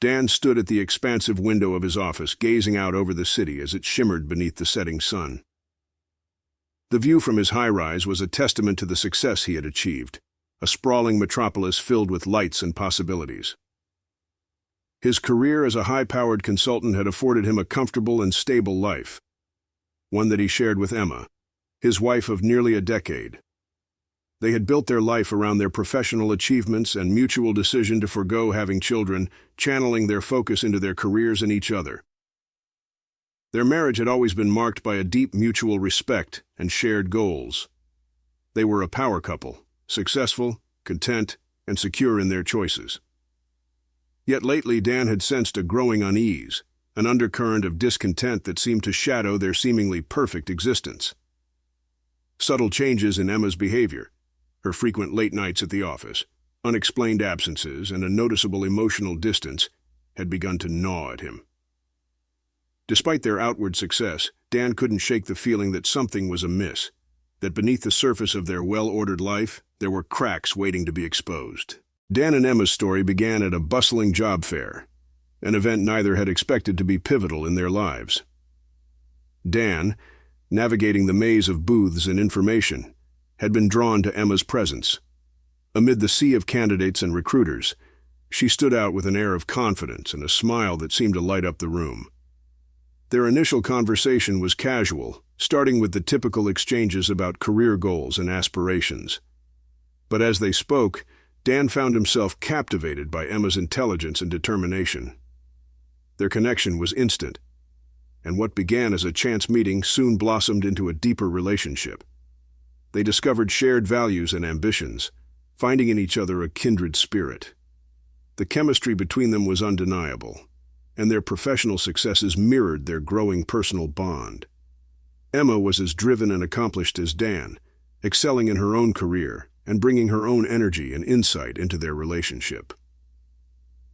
Dan stood at the expansive window of his office, gazing out over the city as it shimmered beneath the setting sun. The view from his high-rise was a testament to the success he had achieved, a sprawling metropolis filled with lights and possibilities. His career as a high-powered consultant had afforded him a comfortable and stable life, one that he shared with Emma, his wife of nearly a decade. They had built their life around their professional achievements and mutual decision to forgo having children, channeling their focus into their careers and each other. Their marriage had always been marked by a deep mutual respect and shared goals. They were a power couple, successful, content, and secure in their choices. Yet lately Dan had sensed a growing unease, an undercurrent of discontent that seemed to shadow their seemingly perfect existence. Subtle changes in Emma's behavior, her frequent late nights at the office, unexplained absences, and a noticeable emotional distance had begun to gnaw at him. Despite their outward success, Dan couldn't shake the feeling that something was amiss, that beneath the surface of their well-ordered life, there were cracks waiting to be exposed. Dan and Emma's story began at a bustling job fair, an event neither had expected to be pivotal in their lives. Dan, navigating the maze of booths and information, had been drawn to Emma's presence. Amid the sea of candidates and recruiters, she stood out with an air of confidence and a smile that seemed to light up the room. Their initial conversation was casual, starting with the typical exchanges about career goals and aspirations. But as they spoke, Dan found himself captivated by Emma's intelligence and determination. Their connection was instant, and what began as a chance meeting soon blossomed into a deeper relationship. They discovered shared values and ambitions, finding in each other a kindred spirit. The chemistry between them was undeniable, and their professional successes mirrored their growing personal bond. Emma was as driven and accomplished as Dan, excelling in her own career and bringing her own energy and insight into their relationship.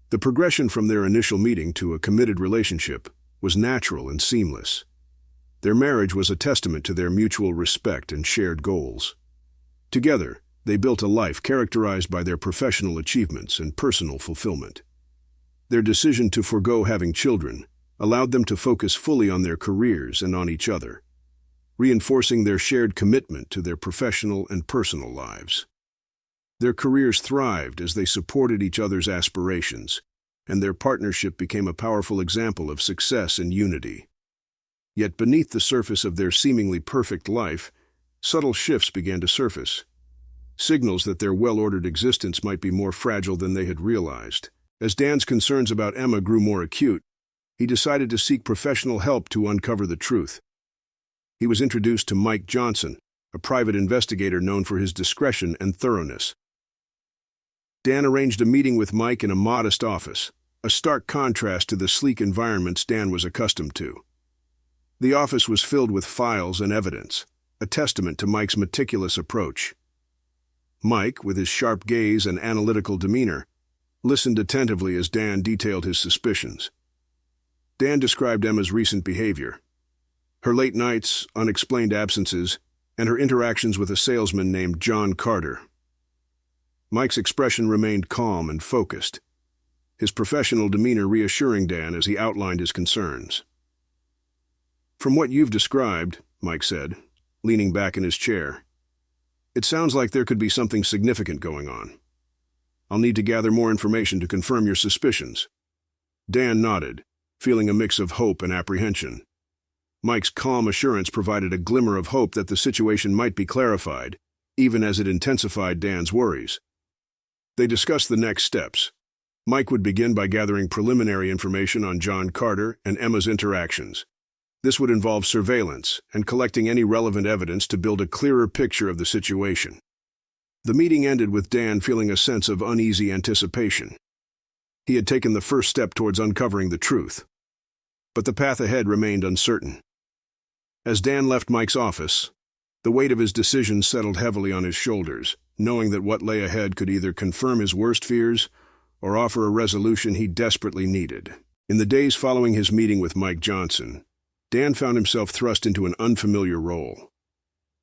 The progression from their initial meeting to a committed relationship was natural and seamless. Their marriage was a testament to their mutual respect and shared goals. Together, they built a life characterized by their professional achievements and personal fulfillment. Their decision to forgo having children allowed them to focus fully on their careers and on each other, reinforcing their shared commitment to their professional and personal lives. Their careers thrived as they supported each other's aspirations, and their partnership became a powerful example of success and unity. Yet beneath the surface of their seemingly perfect life, subtle shifts began to surface, signals that their well-ordered existence might be more fragile than they had realized. As Dan's concerns about Emma grew more acute, he decided to seek professional help to uncover the truth. He was introduced to Mike Johnson, a private investigator known for his discretion and thoroughness. Dan arranged a meeting with Mike in a modest office, a stark contrast to the sleek environments Dan was accustomed to. The office was filled with files and evidence, a testament to Mike's meticulous approach. Mike, with his sharp gaze and analytical demeanor, listened attentively as Dan detailed his suspicions. Dan described Emma's recent behavior, her late nights, unexplained absences, and her interactions with a salesman named John Carter. Mike's expression remained calm and focused, his professional demeanor reassuring Dan as he outlined his concerns. "From what you've described," Mike said, leaning back in his chair, "it sounds like there could be something significant going on. I'll need to gather more information to confirm your suspicions." Dan nodded, feeling a mix of hope and apprehension. Mike's calm assurance provided a glimmer of hope that the situation might be clarified, even as it intensified Dan's worries. They discussed the next steps. Mike would begin by gathering preliminary information on John Carter and Emma's interactions. This would involve surveillance and collecting any relevant evidence to build a clearer picture of the situation. The meeting ended with Dan feeling a sense of uneasy anticipation. He had taken the first step towards uncovering the truth, but the path ahead remained uncertain. As Dan left Mike's office, the weight of his decision settled heavily on his shoulders, knowing that what lay ahead could either confirm his worst fears or offer a resolution he desperately needed. In the days following his meeting with Mike Johnson, Dan found himself thrust into an unfamiliar role,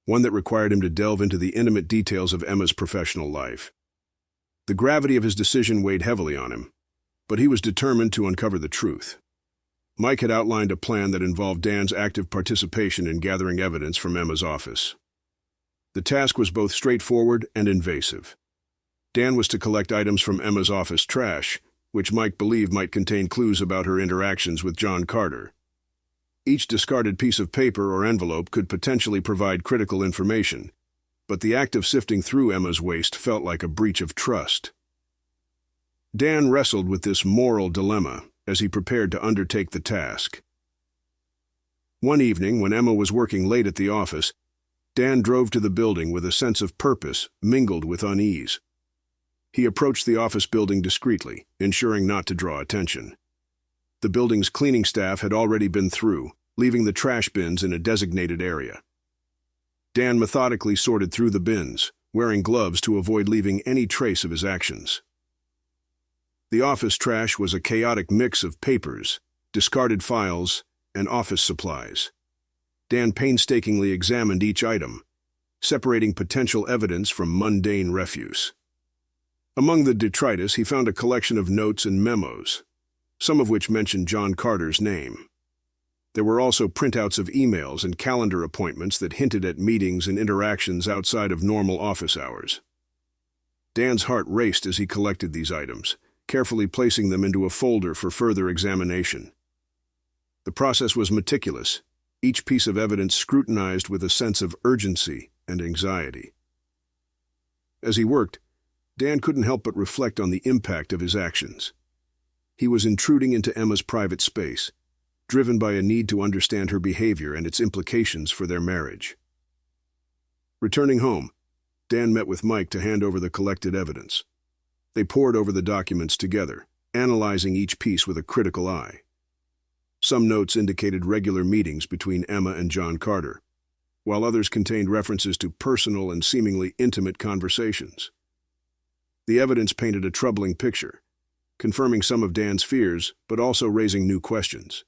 one that required him to delve into the intimate details of Emma's professional life. The gravity of his decision weighed heavily on him. but he was determined to uncover the truth. Mike had outlined a plan that involved Dan's active participation in gathering evidence from Emma's office. The task was both straightforward and invasive. Dan was to collect items from Emma's office trash, which Mike believed might contain clues about her interactions with John Carter. Each discarded piece of paper or envelope could potentially provide critical information, but the act of sifting through Emma's waste felt like a breach of trust. Dan wrestled with this moral dilemma as he prepared to undertake the task. One evening, when Emma was working late at the office, Dan drove to the building with a sense of purpose mingled with unease. He approached the office building discreetly, ensuring not to draw attention. The building's cleaning staff had already been through, leaving the trash bins in a designated area. Dan methodically sorted through the bins, wearing gloves to avoid leaving any trace of his actions. The office trash was a chaotic mix of papers, discarded files, and office supplies. Dan painstakingly examined each item, separating potential evidence from mundane refuse. Among the detritus, he found a collection of notes and memos, some of which mentioned John Carter's name. There were also printouts of emails and calendar appointments that hinted at meetings and interactions outside of normal office hours. Dan's heart raced as he collected these items, carefully placing them into a folder for further examination. The process was meticulous, each piece of evidence scrutinized with a sense of urgency and anxiety. As he worked, Dan couldn't help but reflect on the impact of his actions. He was intruding into Emma's private space, driven by a need to understand her behavior and its implications for their marriage. Returning home, Dan met with Mike to hand over the collected evidence. They pored over the documents together, analyzing each piece with a critical eye. Some notes indicated regular meetings between Emma and John Carter, while others contained references to personal and seemingly intimate conversations. The evidence painted a troubling picture, confirming some of Dan's fears, but also raising new questions.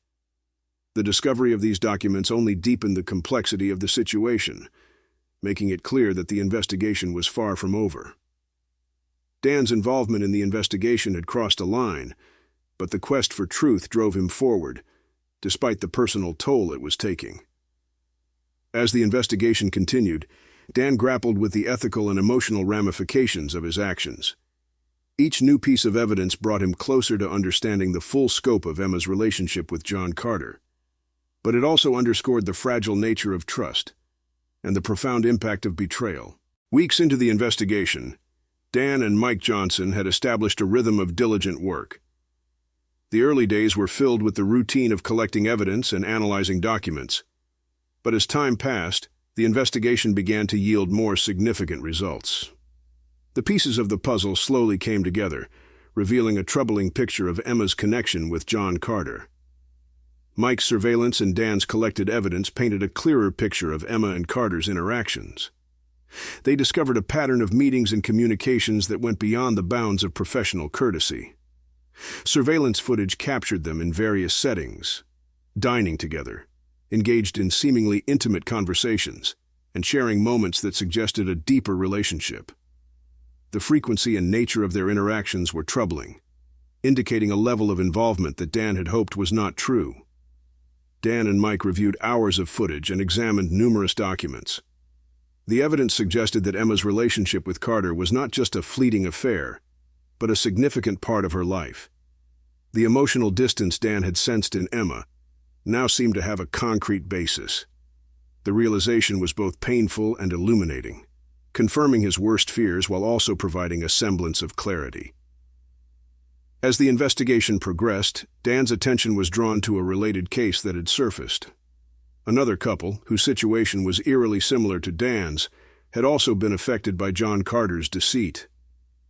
The discovery of these documents only deepened the complexity of the situation, making it clear that the investigation was far from over. Dan's involvement in the investigation had crossed a line, but the quest for truth drove him forward, despite the personal toll it was taking. As the investigation continued, Dan grappled with the ethical and emotional ramifications of his actions. Each new piece of evidence brought him closer to understanding the full scope of Emma's relationship with John Carter. But it also underscored the fragile nature of trust and the profound impact of betrayal. Weeks into the investigation, Dan and Mike Johnson had established a rhythm of diligent work. The early days were filled with the routine of collecting evidence and analyzing documents. But as time passed, the investigation began to yield more significant results. The pieces of the puzzle slowly came together, revealing a troubling picture of Emma's connection with John Carter. Mike's surveillance and Dan's collected evidence painted a clearer picture of Emma and Carter's interactions. They discovered a pattern of meetings and communications that went beyond the bounds of professional courtesy. Surveillance footage captured them in various settings, dining together, engaged in seemingly intimate conversations, and sharing moments that suggested a deeper relationship. The frequency and nature of their interactions were troubling, indicating a level of involvement that Dan had hoped was not true. Dan and Mike reviewed hours of footage and examined numerous documents. The evidence suggested that Emma's relationship with Carter was not just a fleeting affair, but a significant part of her life. The emotional distance Dan had sensed in Emma now seemed to have a concrete basis. The realization was both painful and illuminating, confirming his worst fears while also providing a semblance of clarity. As the investigation progressed, Dan's attention was drawn to a related case that had surfaced. Another couple, whose situation was eerily similar to Dan's, had also been affected by John Carter's deceit.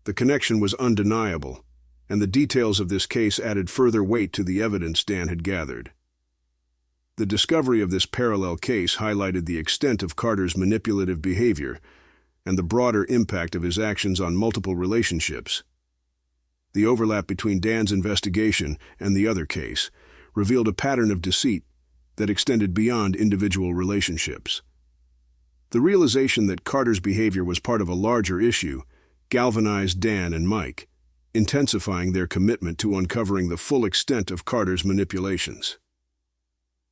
The connection was undeniable, and the details of this case added further weight to the evidence Dan had gathered. The discovery of this parallel case highlighted the extent of Carter's manipulative behavior and the broader impact of his actions on multiple relationships. The overlap between Dan's investigation and the other case revealed a pattern of deceit that extended beyond individual relationships. The realization that Carter's behavior was part of a larger issue galvanized Dan and Mike, intensifying their commitment to uncovering the full extent of Carter's manipulations.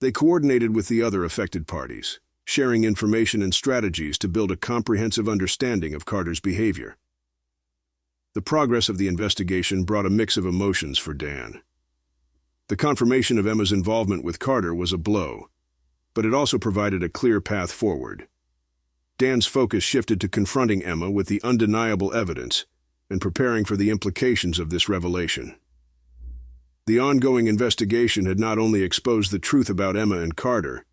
They coordinated with the other affected parties, sharing information and strategies to build a comprehensive understanding of Carter's behavior. The progress of the investigation brought a mix of emotions for Dan. The confirmation of Emma's involvement with Carter was a blow, but it also provided a clear path forward. Dan's focus shifted to confronting Emma with the undeniable evidence and preparing for the implications of this revelation. The ongoing investigation had not only exposed the truth about Emma and Carter,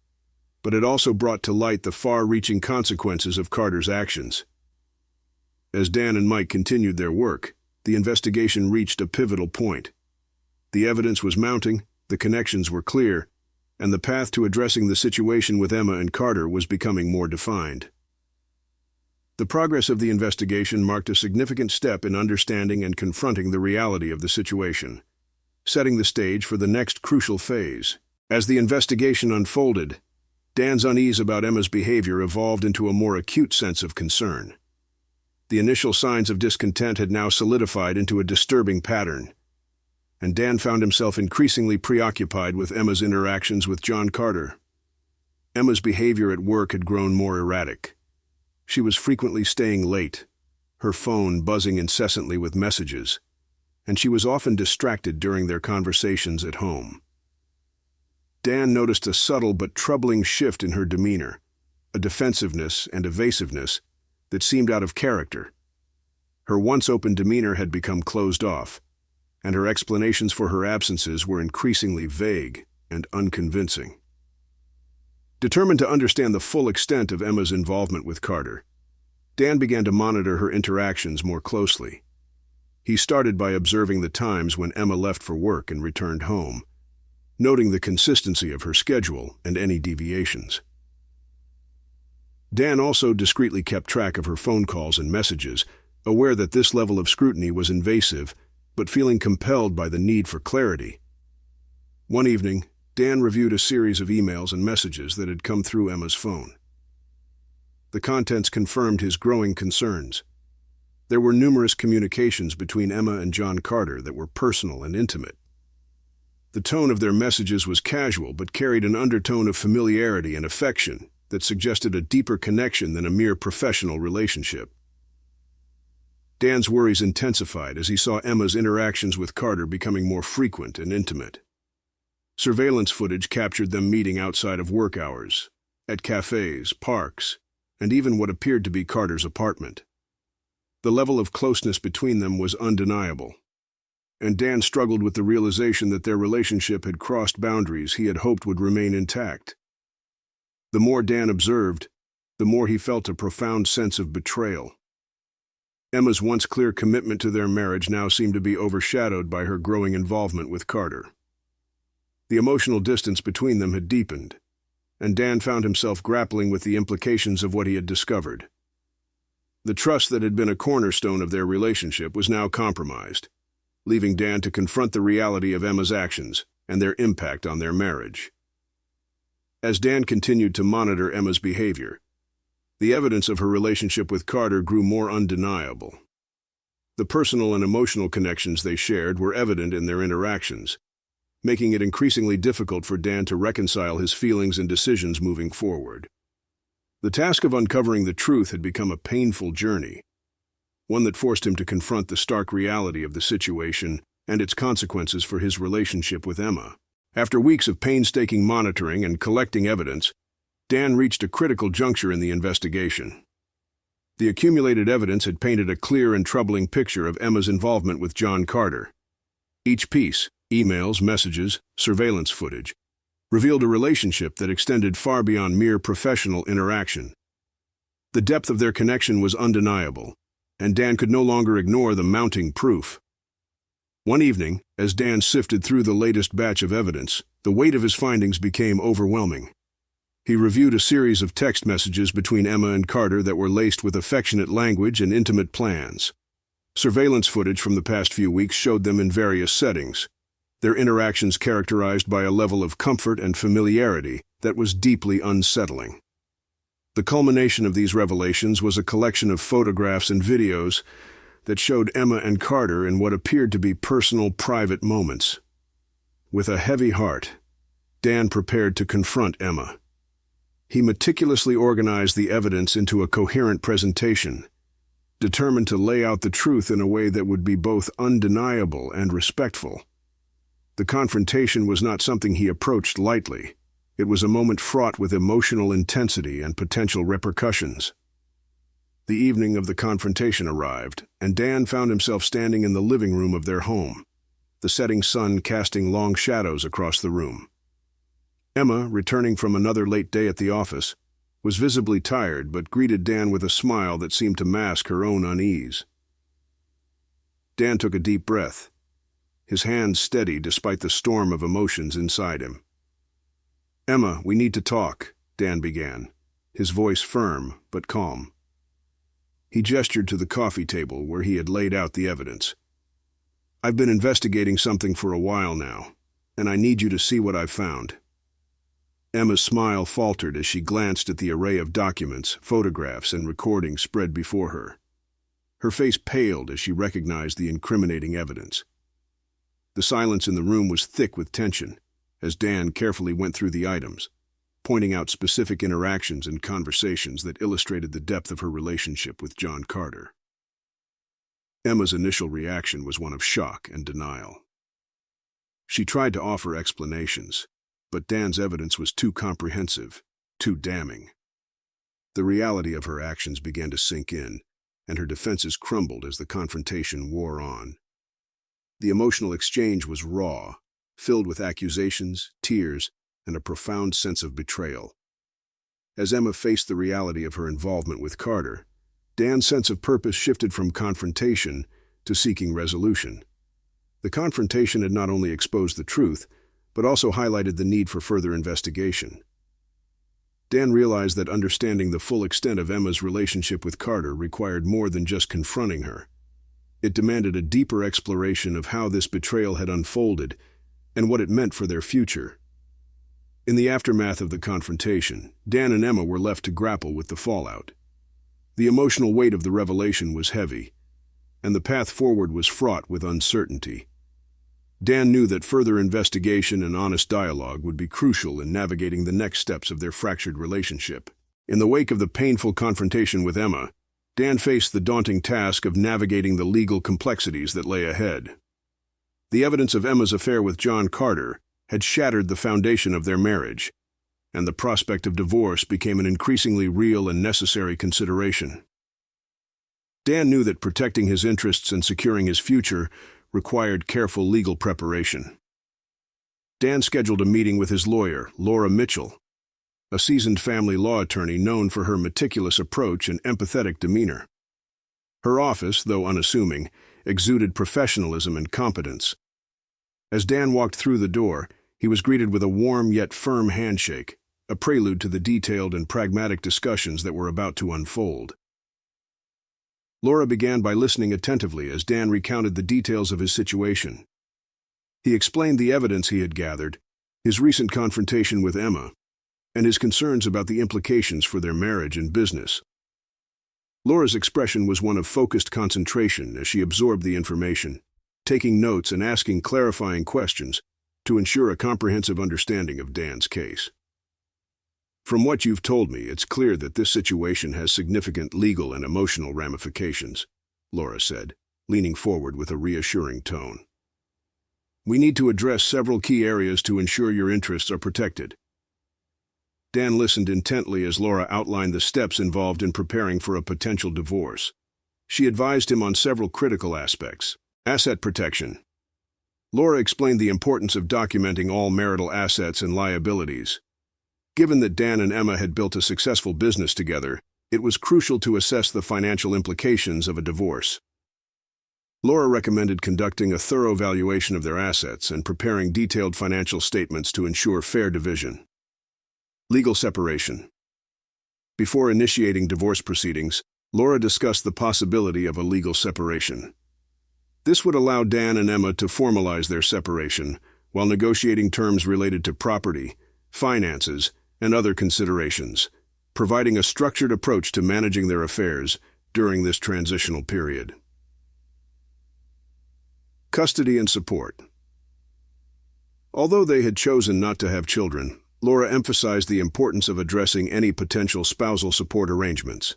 but it also brought to light the far-reaching consequences of Carter's actions. As Dan and Mike continued their work, the investigation reached a pivotal point. The evidence was mounting, the connections were clear, and the path to addressing the situation with Emma and Carter was becoming more defined. The progress of the investigation marked a significant step in understanding and confronting the reality of the situation, setting the stage for the next crucial phase. As the investigation unfolded, Dan's unease about Emma's behavior evolved into a more acute sense of concern. The initial signs of discontent had now solidified into a disturbing pattern, and Dan found himself increasingly preoccupied with Emma's interactions with John Carter. Emma's behavior at work had grown more erratic. She was frequently staying late, her phone buzzing incessantly with messages, and she was often distracted during their conversations at home. Dan noticed a subtle but troubling shift in her demeanor, a defensiveness and evasiveness that seemed out of character. Her once open demeanor had become closed off, and her explanations for her absences were increasingly vague and unconvincing. Determined to understand the full extent of Emma's involvement with Carter, Dan began to monitor her interactions more closely. He started by observing the times when Emma left for work and returned home, noting the consistency of her schedule and any deviations. Dan also discreetly kept track of her phone calls and messages, aware that this level of scrutiny was invasive, but feeling compelled by the need for clarity. One evening, Dan reviewed a series of emails and messages that had come through Emma's phone. The contents confirmed his growing concerns. There were numerous communications between Emma and John Carter that were personal and intimate. The tone of their messages was casual but carried an undertone of familiarity and affection that suggested a deeper connection than a mere professional relationship. Dan's worries intensified as he saw Emma's interactions with Carter becoming more frequent and intimate. Surveillance footage captured them meeting outside of work hours, at cafes, parks, and even what appeared to be Carter's apartment. The level of closeness between them was undeniable, and Dan struggled with the realization that their relationship had crossed boundaries he had hoped would remain intact. The more Dan observed, the more he felt a profound sense of betrayal. Emma's once clear commitment to their marriage now seemed to be overshadowed by her growing involvement with Carter. The emotional distance between them had deepened, and Dan found himself grappling with the implications of what he had discovered. The trust that had been a cornerstone of their relationship was now compromised, leaving Dan to confront the reality of Emma's actions and their impact on their marriage. As Dan continued to monitor Emma's behavior, the evidence of her relationship with Carter grew more undeniable. The personal and emotional connections they shared were evident in their interactions, making it increasingly difficult for Dan to reconcile his feelings and decisions moving forward. The task of uncovering the truth had become a painful journey, one that forced him to confront the stark reality of the situation and its consequences for his relationship with Emma. After weeks of painstaking monitoring and collecting evidence, Dan reached a critical juncture in the investigation. The accumulated evidence had painted a clear and troubling picture of Emma's involvement with John Carter. Each piece, emails, messages, surveillance footage, revealed a relationship that extended far beyond mere professional interaction. The depth of their connection was undeniable, and Dan could no longer ignore the mounting proof. One evening, as Dan sifted through the latest batch of evidence, the weight of his findings became overwhelming. He reviewed a series of text messages between Emma and Carter that were laced with affectionate language and intimate plans. Surveillance footage from the past few weeks showed them in various settings, their interactions characterized by a level of comfort and familiarity that was deeply unsettling. The culmination of these revelations was a collection of photographs and videos that showed Emma and Carter in what appeared to be personal, private moments. With a heavy heart, Dan prepared to confront Emma. He meticulously organized the evidence into a coherent presentation, determined to lay out the truth in a way that would be both undeniable and respectful. The confrontation was not something he approached lightly. It was a moment fraught with emotional intensity and potential repercussions. The evening of the confrontation arrived, and Dan found himself standing in the living room of their home, the setting sun casting long shadows across the room. Emma, returning from another late day at the office, was visibly tired but greeted Dan with a smile that seemed to mask her own unease. Dan took a deep breath, his hands steady despite the storm of emotions inside him. "Emma, we need to talk," Dan began, his voice firm but calm. He gestured to the coffee table where he had laid out the evidence. "I've been investigating something for a while now, and I need you to see what I've found." Emma's smile faltered as she glanced at the array of documents, photographs, and recordings spread before her. Her face paled as she recognized the incriminating evidence. The silence in the room was thick with tension as Dan carefully went through the items, pointing out specific interactions and conversations that illustrated the depth of her relationship with John Carter. Emma's initial reaction was one of shock and denial. She tried to offer explanations, but Dan's evidence was too comprehensive, too damning. The reality of her actions began to sink in, and her defenses crumbled as the confrontation wore on. The emotional exchange was raw, filled with accusations, tears, and a profound sense of betrayal. As Emma faced the reality of her involvement with Carter, Dan's sense of purpose shifted from confrontation to seeking resolution. The confrontation had not only exposed the truth, but also highlighted the need for further investigation. Dan realized that understanding the full extent of Emma's relationship with Carter required more than just confronting her. It demanded a deeper exploration of how this betrayal had unfolded and what it meant for their future. In the aftermath of the confrontation, Dan and Emma were left to grapple with the fallout. The emotional weight of the revelation was heavy, and the path forward was fraught with uncertainty. Dan knew that further investigation and honest dialogue would be crucial in navigating the next steps of their fractured relationship. In the wake of the painful confrontation with Emma, Dan faced the daunting task of navigating the legal complexities that lay ahead. The evidence of Emma's affair with John Carter had shattered the foundation of their marriage, and the prospect of divorce became an increasingly real and necessary consideration. Dan knew that protecting his interests and securing his future required careful legal preparation. Dan scheduled a meeting with his lawyer, Laura Mitchell, a seasoned family law attorney known for her meticulous approach and empathetic demeanor. Her office, though unassuming, exuded professionalism and competence. As Dan walked through the door, he was greeted with a warm yet firm handshake, a prelude to the detailed and pragmatic discussions that were about to unfold. Laura began by listening attentively as Dan recounted the details of his situation. He explained the evidence he had gathered, his recent confrontation with Emma, and his concerns about the implications for their marriage and business. Laura's expression was one of focused concentration as she absorbed the information, taking notes and asking clarifying questions to ensure a comprehensive understanding of Dan's case. "From what you've told me, it's clear that this situation has significant legal and emotional ramifications," Laura said, leaning forward with a reassuring tone. "We need to address several key areas to ensure your interests are protected." Dan listened intently as Laura outlined the steps involved in preparing for a potential divorce. She advised him on several critical aspects. Asset protection. Laura explained the importance of documenting all marital assets and liabilities. Given that Dan and Emma had built a successful business together, it was crucial to assess the financial implications of a divorce. Laura recommended conducting a thorough valuation of their assets and preparing detailed financial statements to ensure fair division. Legal separation. Before initiating divorce proceedings, Laura discussed the possibility of a legal separation. This would allow Dan and Emma to formalize their separation while negotiating terms related to property, finances, and other considerations, providing a structured approach to managing their affairs during this transitional period. Custody and support. Although they had chosen not to have children, Laura emphasized the importance of addressing any potential spousal support arrangements.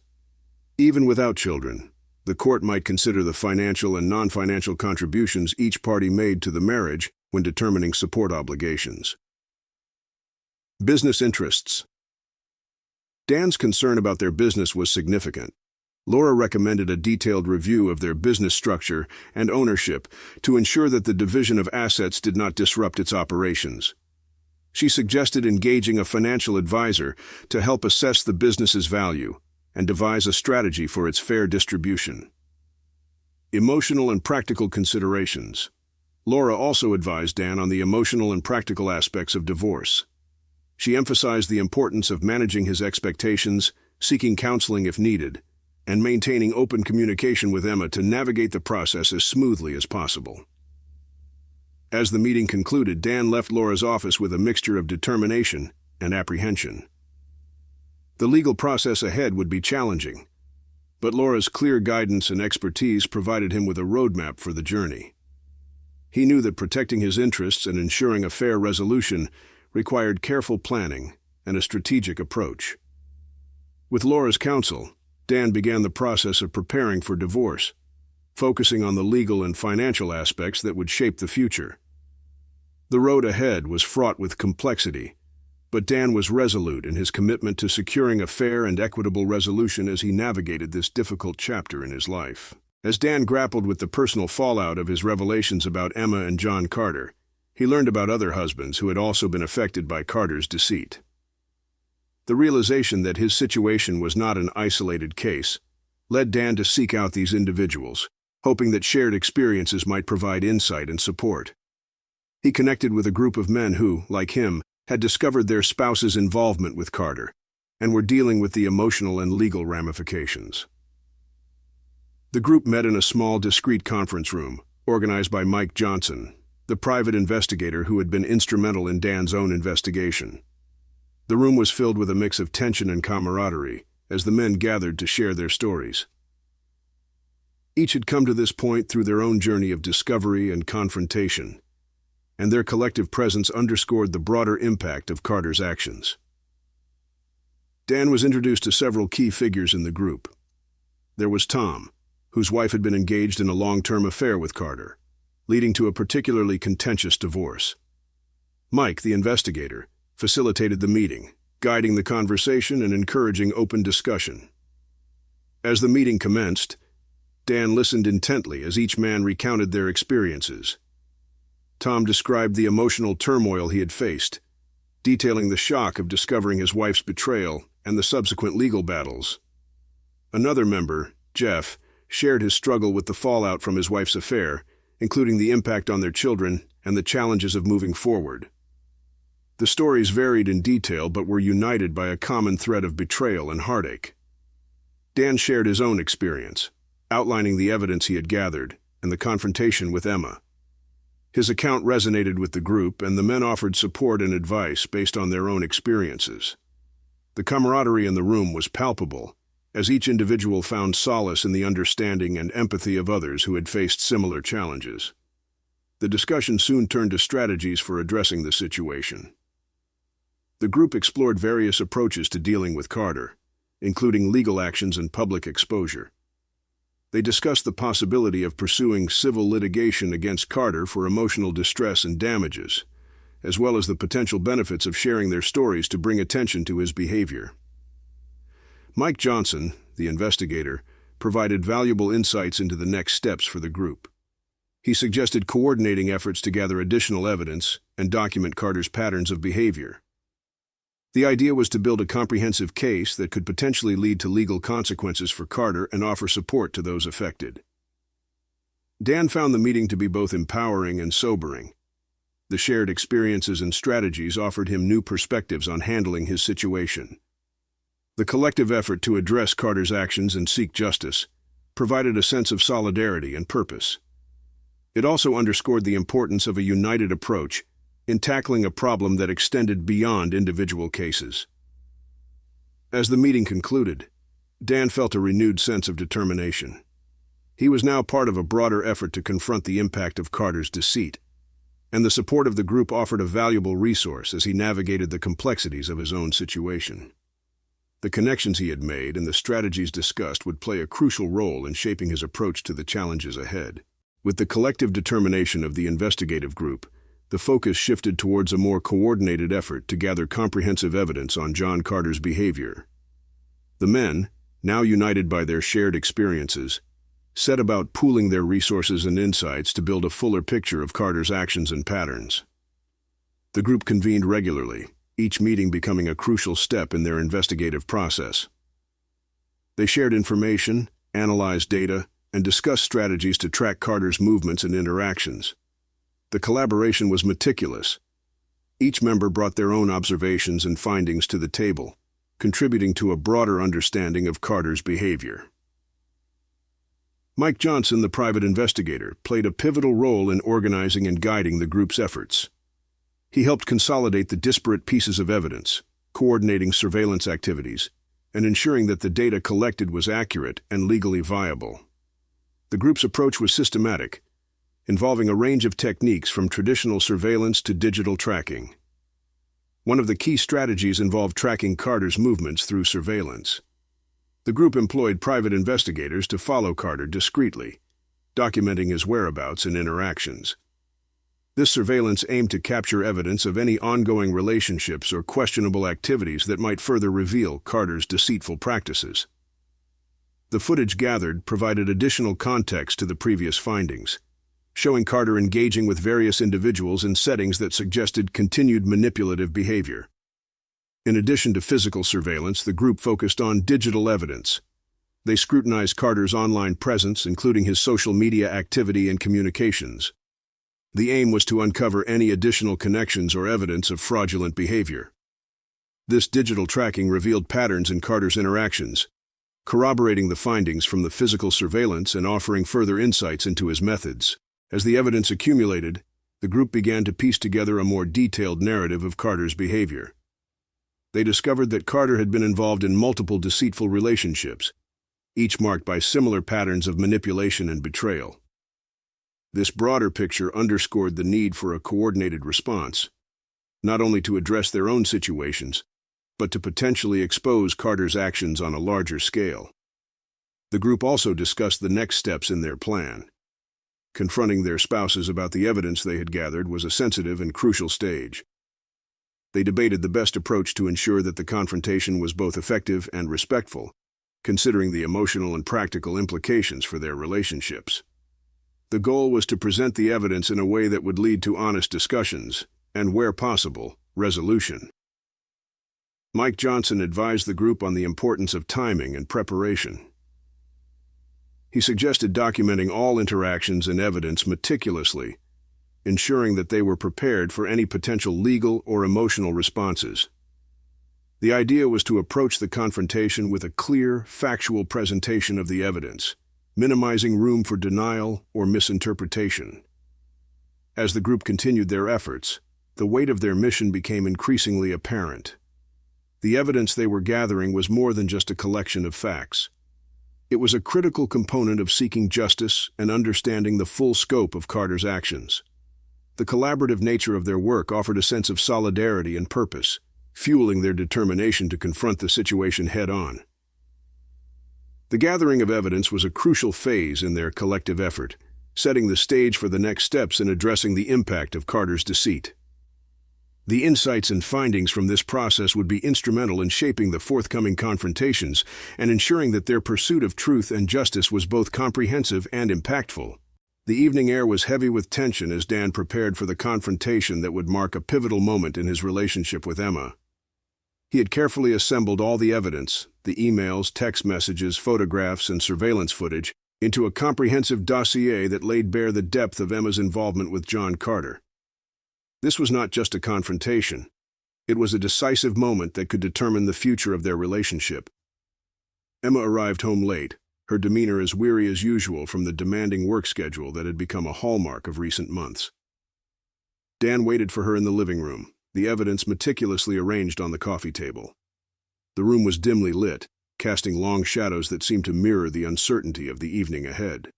Even without children, the court might consider the financial and non-financial contributions each party made to the marriage when determining support obligations. Business interests. Dan's concern about their business was significant. Laura recommended a detailed review of their business structure and ownership to ensure that the division of assets did not disrupt its operations. She suggested engaging a financial advisor to help assess the business's value and devise a strategy for its fair distribution. Emotional and practical considerations. Laura also advised Dan on the emotional and practical aspects of divorce. She emphasized the importance of managing his expectations, seeking counseling if needed, and maintaining open communication with Emma to navigate the process as smoothly as possible. As the meeting concluded, Dan left Laura's office with a mixture of determination and apprehension. The legal process ahead would be challenging, but Laura's clear guidance and expertise provided him with a roadmap for the journey. He knew that protecting his interests and ensuring a fair resolution required careful planning and a strategic approach. With Laura's counsel, Dan began the process of preparing for divorce, focusing on the legal and financial aspects that would shape the future. The road ahead was fraught with complexity, but Dan was resolute in his commitment to securing a fair and equitable resolution as he navigated this difficult chapter in his life. As Dan grappled with the personal fallout of his revelations about Emma and John Carter, he learned about other husbands who had also been affected by Carter's deceit. The realization that his situation was not an isolated case led Dan to seek out these individuals, hoping that shared experiences might provide insight and support. He connected with a group of men who, like him, had discovered their spouse's involvement with Carter and were dealing with the emotional and legal ramifications. The group met in a small, discreet conference room, organized by Mike Johnson, the private investigator who had been instrumental in Dan's own investigation. The room was filled with a mix of tension and camaraderie as the men gathered to share their stories. Each had come to this point through their own journey of discovery and confrontation, and their collective presence underscored the broader impact of Carter's actions. Dan was introduced to several key figures in the group. There was Tom, whose wife had been engaged in a long-term affair with Carter, leading to a particularly contentious divorce. Mike, the investigator, facilitated the meeting, guiding the conversation and encouraging open discussion. As the meeting commenced, Dan listened intently as each man recounted their experiences. Tom described the emotional turmoil he had faced, detailing the shock of discovering his wife's betrayal and the subsequent legal battles. Another member, Jeff, shared his struggle with the fallout from his wife's affair, including the impact on their children and the challenges of moving forward. The stories varied in detail but were united by a common thread of betrayal and heartache. Dan shared his own experience, outlining the evidence he had gathered and the confrontation with Emma. His account resonated with the group, and the men offered support and advice based on their own experiences. The camaraderie in the room was palpable, as each individual found solace in the understanding and empathy of others who had faced similar challenges. The discussion soon turned to strategies for addressing the situation. The group explored various approaches to dealing with Carter, including legal actions and public exposure. They discussed the possibility of pursuing civil litigation against Carter for emotional distress and damages, as well as the potential benefits of sharing their stories to bring attention to his behavior. Mike Johnson, the investigator, provided valuable insights into the next steps for the group. He suggested coordinating efforts to gather additional evidence and document Carter's patterns of behavior. The idea was to build a comprehensive case that could potentially lead to legal consequences for Carter and offer support to those affected. Dan found the meeting to be both empowering and sobering. The shared experiences and strategies offered him new perspectives on handling his situation. The collective effort to address Carter's actions and seek justice provided a sense of solidarity and purpose. It also underscored the importance of a united approach in tackling a problem that extended beyond individual cases. As the meeting concluded, Dan felt a renewed sense of determination. He was now part of a broader effort to confront the impact of Carter's deceit, and the support of the group offered a valuable resource as he navigated the complexities of his own situation. The connections he had made and the strategies discussed would play a crucial role in shaping his approach to the challenges ahead. With the collective determination of the investigative group, the focus shifted towards a more coordinated effort to gather comprehensive evidence on John Carter's behavior. The men, now united by their shared experiences, set about pooling their resources and insights to build a fuller picture of Carter's actions and patterns. The group convened regularly, each meeting becoming a crucial step in their investigative process. They shared information, analyzed data, and discussed strategies to track Carter's movements and interactions. The collaboration was meticulous. Each member brought their own observations and findings to the table, contributing to a broader understanding of Carter's behavior. Mike Johnson, the private investigator, played a pivotal role in organizing and guiding the group's efforts. He helped consolidate the disparate pieces of evidence, coordinating surveillance activities, and ensuring that the data collected was accurate and legally viable. The group's approach was systematic, involving a range of techniques from traditional surveillance to digital tracking. One of the key strategies involved tracking Carter's movements through surveillance. The group employed private investigators to follow Carter discreetly, documenting his whereabouts and interactions. This surveillance aimed to capture evidence of any ongoing relationships or questionable activities that might further reveal Carter's deceitful practices. The footage gathered provided additional context to the previous findings, showing Carter engaging with various individuals in settings that suggested continued manipulative behavior. In addition to physical surveillance, the group focused on digital evidence. They scrutinized Carter's online presence, including his social media activity and communications. The aim was to uncover any additional connections or evidence of fraudulent behavior. This digital tracking revealed patterns in Carter's interactions, corroborating the findings from the physical surveillance and offering further insights into his methods. As the evidence accumulated, the group began to piece together a more detailed narrative of Carter's behavior. They discovered that Carter had been involved in multiple deceitful relationships, each marked by similar patterns of manipulation and betrayal. This broader picture underscored the need for a coordinated response, not only to address their own situations, but to potentially expose Carter's actions on a larger scale. The group also discussed the next steps in their plan. Confronting their spouses about the evidence they had gathered was a sensitive and crucial stage. They debated the best approach to ensure that the confrontation was both effective and respectful, considering the emotional and practical implications for their relationships. The goal was to present the evidence in a way that would lead to honest discussions and, where possible, resolution. Mike Johnson advised the group on the importance of timing and preparation. He suggested documenting all interactions and evidence meticulously, ensuring that they were prepared for any potential legal or emotional responses. The idea was to approach the confrontation with a clear, factual presentation of the evidence, minimizing room for denial or misinterpretation. As the group continued their efforts, the weight of their mission became increasingly apparent. The evidence they were gathering was more than just a collection of facts. It was a critical component of seeking justice and understanding the full scope of Carter's actions. The collaborative nature of their work offered a sense of solidarity and purpose, fueling their determination to confront the situation head-on. The gathering of evidence was a crucial phase in their collective effort, setting the stage for the next steps in addressing the impact of Carter's deceit. The insights and findings from this process would be instrumental in shaping the forthcoming confrontations and ensuring that their pursuit of truth and justice was both comprehensive and impactful. The evening air was heavy with tension as Dan prepared for the confrontation that would mark a pivotal moment in his relationship with Emma. He had carefully assembled all the evidence, the emails, text messages, photographs, and surveillance footage, into a comprehensive dossier that laid bare the depth of Emma's involvement with John Carter. This was not just a confrontation. It was a decisive moment that could determine the future of their relationship. Emma arrived home late, her demeanor as weary as usual from the demanding work schedule that had become a hallmark of recent months. Dan waited for her in the living room, the evidence meticulously arranged on the coffee table. The room was dimly lit, casting long shadows that seemed to mirror the uncertainty of the evening ahead.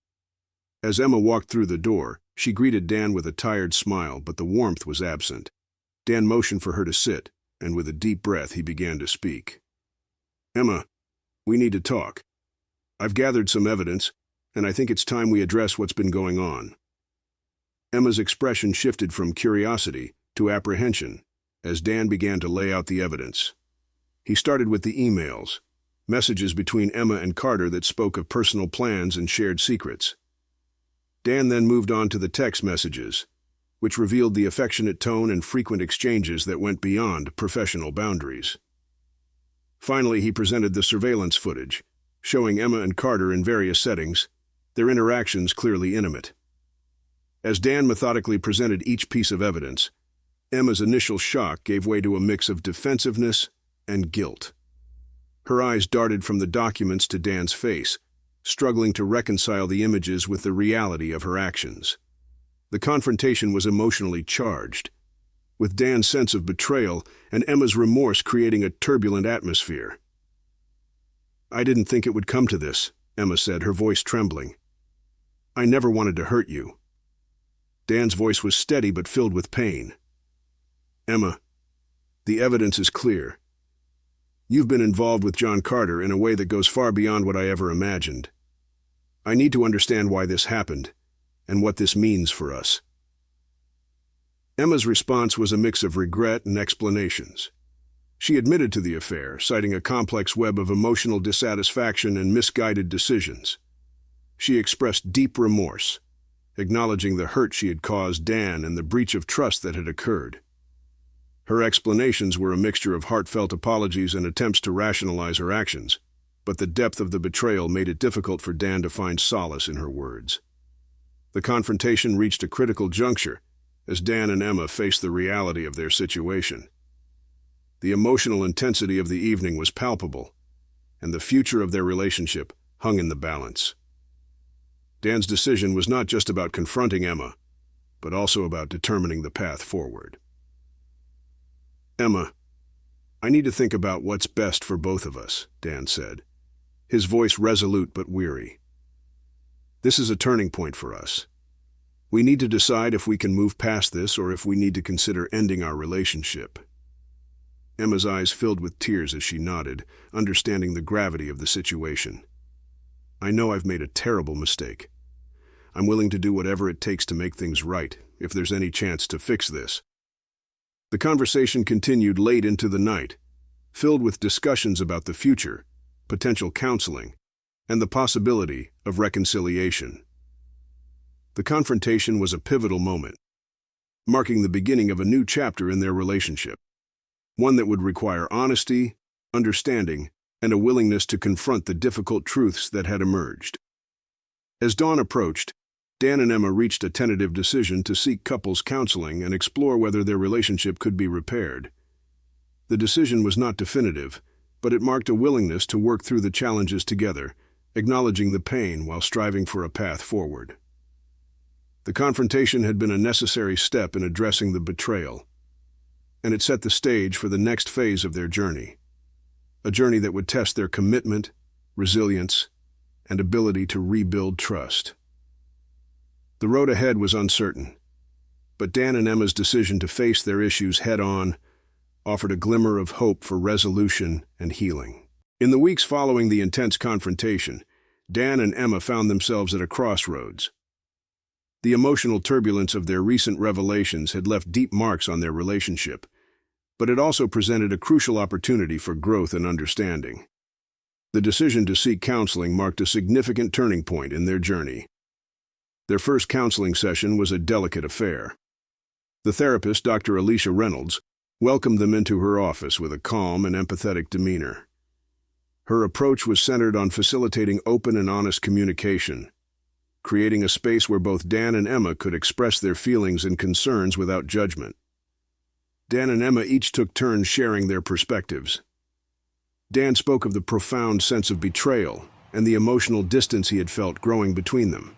As Emma walked through the door, she greeted Dan with a tired smile, but the warmth was absent. Dan motioned for her to sit, and with a deep breath he began to speak. "Emma, we need to talk. I've gathered some evidence, and I think it's time we address what's been going on." Emma's expression shifted from curiosity to apprehension as Dan began to lay out the evidence. He started with the emails, messages between Emma and Carter that spoke of personal plans and shared secrets. Dan then moved on to the text messages, which revealed the affectionate tone and frequent exchanges that went beyond professional boundaries. Finally, he presented the surveillance footage, showing Emma and Carter in various settings, their interactions clearly intimate. As Dan methodically presented each piece of evidence, Emma's initial shock gave way to a mix of defensiveness and guilt. Her eyes darted from the documents to Dan's face, struggling to reconcile the images with the reality of her actions. The confrontation was emotionally charged, with Dan's sense of betrayal and Emma's remorse creating a turbulent atmosphere. "I didn't think it would come to this," Emma said, her voice trembling. "I never wanted to hurt you." Dan's voice was steady but filled with pain. "Emma, the evidence is clear. You've been involved with John Carter in a way that goes far beyond what I ever imagined. I need to understand why this happened and what this means for us." Emma's response was a mix of regret and explanations. She admitted to the affair, citing a complex web of emotional dissatisfaction and misguided decisions. She expressed deep remorse, acknowledging the hurt she had caused Dan and the breach of trust that had occurred. Her explanations were a mixture of heartfelt apologies and attempts to rationalize her actions, but the depth of the betrayal made it difficult for Dan to find solace in her words. The confrontation reached a critical juncture as Dan and Emma faced the reality of their situation. The emotional intensity of the evening was palpable, and the future of their relationship hung in the balance. Dan's decision was not just about confronting Emma, but also about determining the path forward. "Emma, I need to think about what's best for both of us," Dan said, his voice resolute but weary. "This is a turning point for us. We need to decide if we can move past this or if we need to consider ending our relationship." Emma's eyes filled with tears as she nodded, understanding the gravity of the situation. "I know I've made a terrible mistake. I'm willing to do whatever it takes to make things right, if there's any chance to fix this." The conversation continued late into the night, filled with discussions about the future, potential counseling, and the possibility of reconciliation. The confrontation was a pivotal moment, marking the beginning of a new chapter in their relationship, one that would require honesty, understanding, and a willingness to confront the difficult truths that had emerged. As dawn approached, Dan and Emma reached a tentative decision to seek couples counseling and explore whether their relationship could be repaired. The decision was not definitive, but it marked a willingness to work through the challenges together, acknowledging the pain while striving for a path forward. The confrontation had been a necessary step in addressing the betrayal, and it set the stage for the next phase of their journey, a journey that would test their commitment, resilience, and ability to rebuild trust. The road ahead was uncertain, but Dan and Emma's decision to face their issues head-on offered a glimmer of hope for resolution and healing. In the weeks following the intense confrontation, Dan and Emma found themselves at a crossroads. The emotional turbulence of their recent revelations had left deep marks on their relationship, but it also presented a crucial opportunity for growth and understanding. The decision to seek counseling marked a significant turning point in their journey. Their first counseling session was a delicate affair. The therapist, Dr. Alicia Reynolds, welcomed them into her office with a calm and empathetic demeanor. Her approach was centered on facilitating open and honest communication, creating a space where both Dan and Emma could express their feelings and concerns without judgment. Dan and Emma each took turns sharing their perspectives. Dan spoke of the profound sense of betrayal and the emotional distance he had felt growing between them.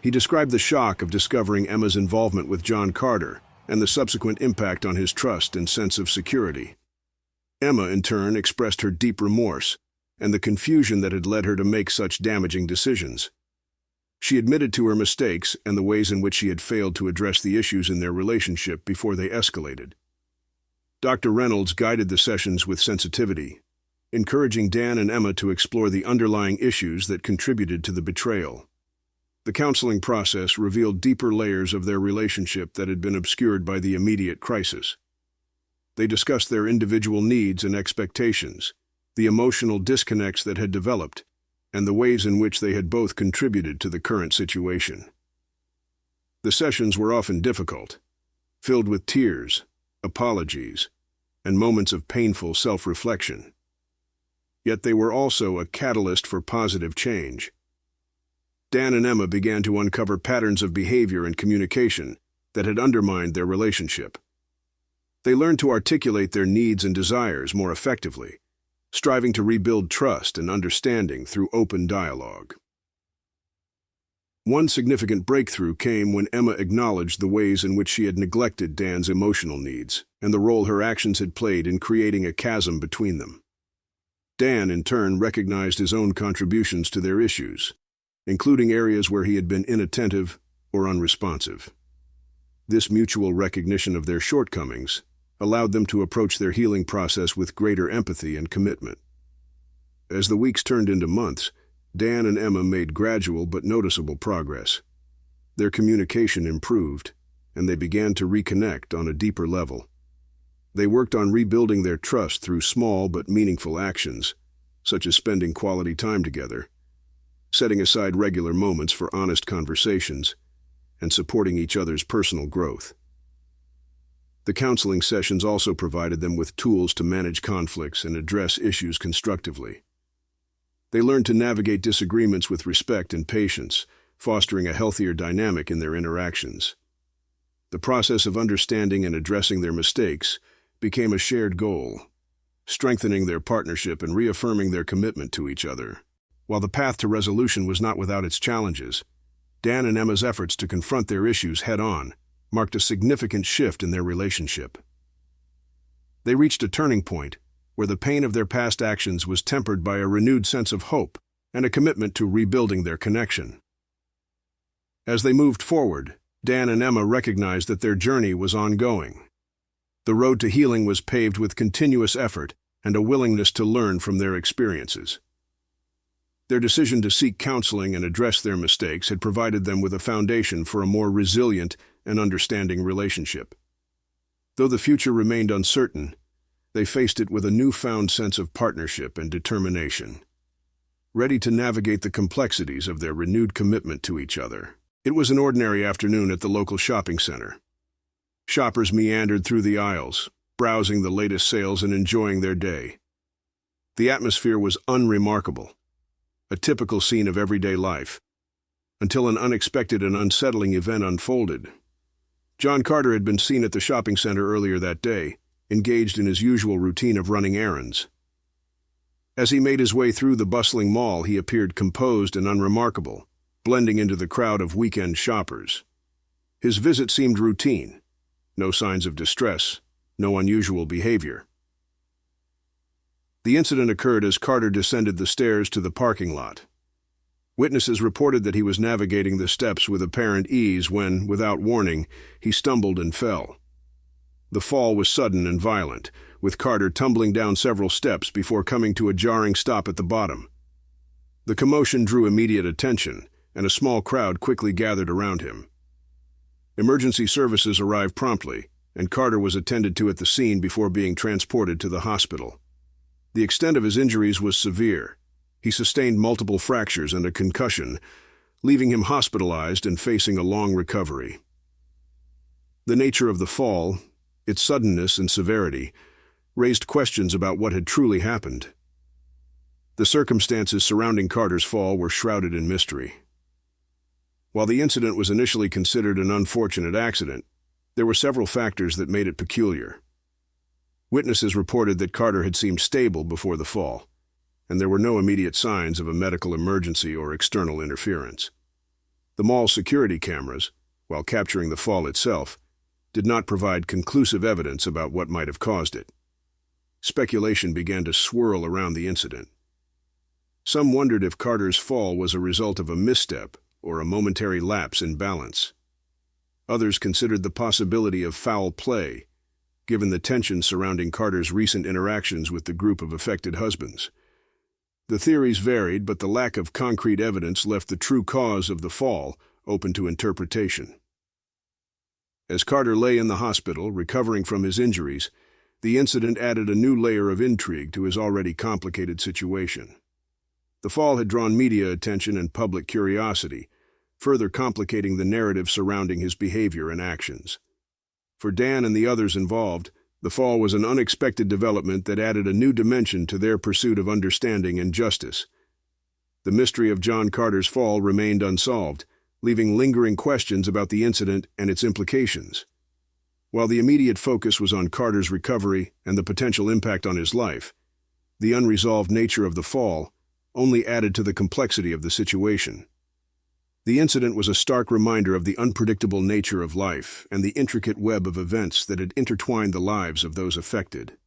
He described the shock of discovering Emma's involvement with John Carter and the subsequent impact on his trust and sense of security. Emma, in turn, expressed her deep remorse and the confusion that had led her to make such damaging decisions. She admitted to her mistakes and the ways in which she had failed to address the issues in their relationship before they escalated. Dr. Reynolds guided the sessions with sensitivity, encouraging Dan and Emma to explore the underlying issues that contributed to the betrayal. The counseling process revealed deeper layers of their relationship that had been obscured by the immediate crisis. They discussed their individual needs and expectations, the emotional disconnects that had developed, and the ways in which they had both contributed to the current situation. The sessions were often difficult, filled with tears, apologies, and moments of painful self-reflection. Yet they were also a catalyst for positive change. Dan and Emma began to uncover patterns of behavior and communication that had undermined their relationship. They learned to articulate their needs and desires more effectively, striving to rebuild trust and understanding through open dialogue. One significant breakthrough came when Emma acknowledged the ways in which she had neglected Dan's emotional needs and the role her actions had played in creating a chasm between them. Dan, in turn, recognized his own contributions to their issues, including areas where he had been inattentive or unresponsive. This mutual recognition of their shortcomings allowed them to approach their healing process with greater empathy and commitment. As the weeks turned into months, Dan and Emma made gradual but noticeable progress. Their communication improved, and they began to reconnect on a deeper level. They worked on rebuilding their trust through small but meaningful actions, such as spending quality time together, setting aside regular moments for honest conversations, and supporting each other's personal growth. The counseling sessions also provided them with tools to manage conflicts and address issues constructively. They learned to navigate disagreements with respect and patience, fostering a healthier dynamic in their interactions. The process of understanding and addressing their mistakes became a shared goal, strengthening their partnership and reaffirming their commitment to each other. While the path to resolution was not without its challenges, Dan and Emma's efforts to confront their issues head-on marked a significant shift in their relationship. They reached a turning point where the pain of their past actions was tempered by a renewed sense of hope and a commitment to rebuilding their connection. As they moved forward, Dan and Emma recognized that their journey was ongoing. The road to healing was paved with continuous effort and a willingness to learn from their experiences. Their decision to seek counseling and address their mistakes had provided them with a foundation for a more resilient and understanding relationship. Though the future remained uncertain, they faced it with a newfound sense of partnership and determination, ready to navigate the complexities of their renewed commitment to each other. It was an ordinary afternoon at the local shopping center. Shoppers meandered through the aisles, browsing the latest sales and enjoying their day. The atmosphere was unremarkable, a typical scene of everyday life, until an unexpected and unsettling event unfolded. John Carter had been seen at the shopping center earlier that day, engaged in his usual routine of running errands. As he made his way through the bustling mall, he appeared composed and unremarkable, blending into the crowd of weekend shoppers. His visit seemed routine, no signs of distress, no unusual behavior. The incident occurred as Carter descended the stairs to the parking lot. Witnesses reported that he was navigating the steps with apparent ease when, without warning, he stumbled and fell. The fall was sudden and violent, with Carter tumbling down several steps before coming to a jarring stop at the bottom. The commotion drew immediate attention, and a small crowd quickly gathered around him. Emergency services arrived promptly, and Carter was attended to at the scene before being transported to the hospital. The extent of his injuries was severe. He sustained multiple fractures and a concussion, leaving him hospitalized and facing a long recovery. The nature of the fall, its suddenness and severity, raised questions about what had truly happened. The circumstances surrounding Carter's fall were shrouded in mystery. While the incident was initially considered an unfortunate accident, there were several factors that made it peculiar. Witnesses reported that Carter had seemed stable before the fall, and there were no immediate signs of a medical emergency or external interference. The mall's security cameras, while capturing the fall itself, did not provide conclusive evidence about what might have caused it. Speculation began to swirl around the incident. Some wondered if Carter's fall was a result of a misstep or a momentary lapse in balance. Others considered the possibility of foul play, given the tension surrounding Carter's recent interactions with the group of affected husbands. The theories varied, but the lack of concrete evidence left the true cause of the fall open to interpretation. As Carter lay in the hospital, recovering from his injuries, the incident added a new layer of intrigue to his already complicated situation. The fall had drawn media attention and public curiosity, further complicating the narrative surrounding his behavior and actions. For Dan and the others involved, the fall was an unexpected development that added a new dimension to their pursuit of understanding and justice. The mystery of John Carter's fall remained unsolved, leaving lingering questions about the incident and its implications. While the immediate focus was on Carter's recovery and the potential impact on his life, the unresolved nature of the fall only added to the complexity of the situation. The incident was a stark reminder of the unpredictable nature of life and the intricate web of events that had intertwined the lives of those affected.